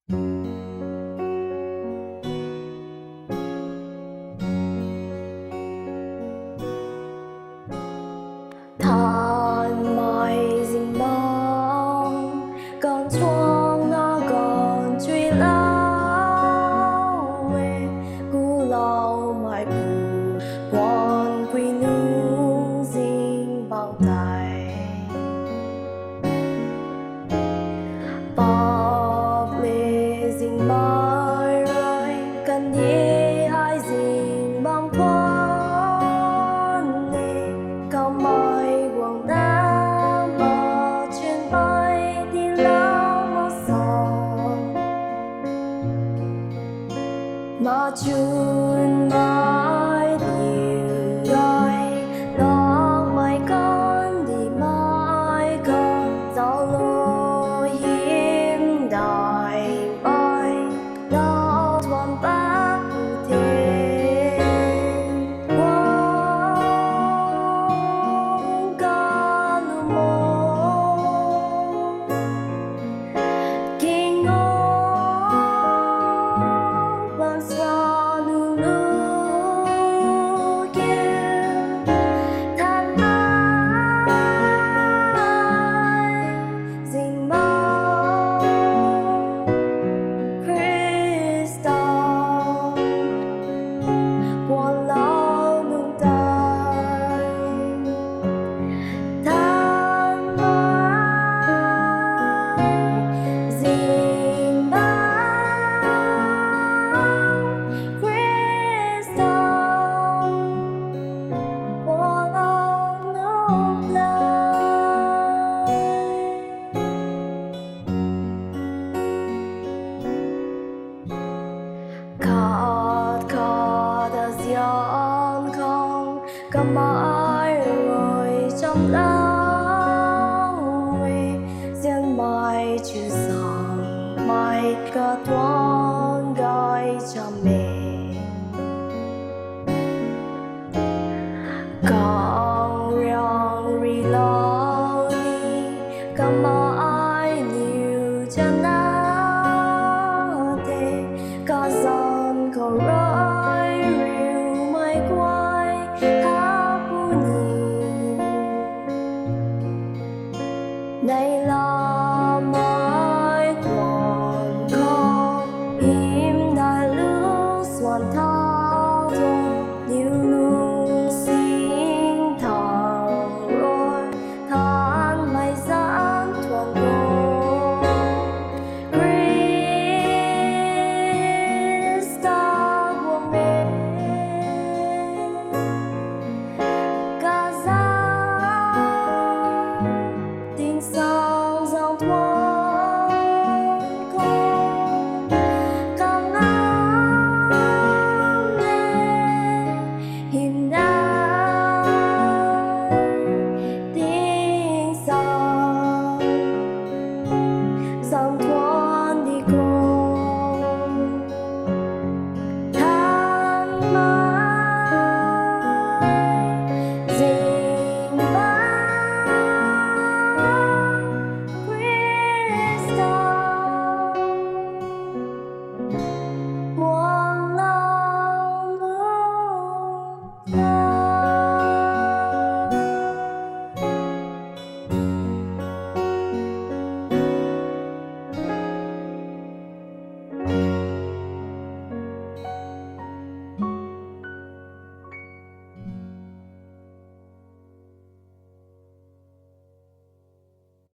Than mai rình bóng con chuông nó còn truy lao về cú lâu mai bù quan quy nung rình bao tay bọc lê rình mai rồi cần đi hai rình băng quan lê cao mai quang đá mà chuyến bay đi lao mơ sầu mà chun mai nhiều gai lo mai con đi mai con dạo lô hiếm đại mai lo toàn bác thế quang ca lu mô kinh ngô ban sa nu nu kia than mai rình mong Christa qua lao nung tay than mai rình mong Christa qua lao nung tay khát khát đã giang không cả mãi rồi trong lao về riêng mai chưa xong mai cả toan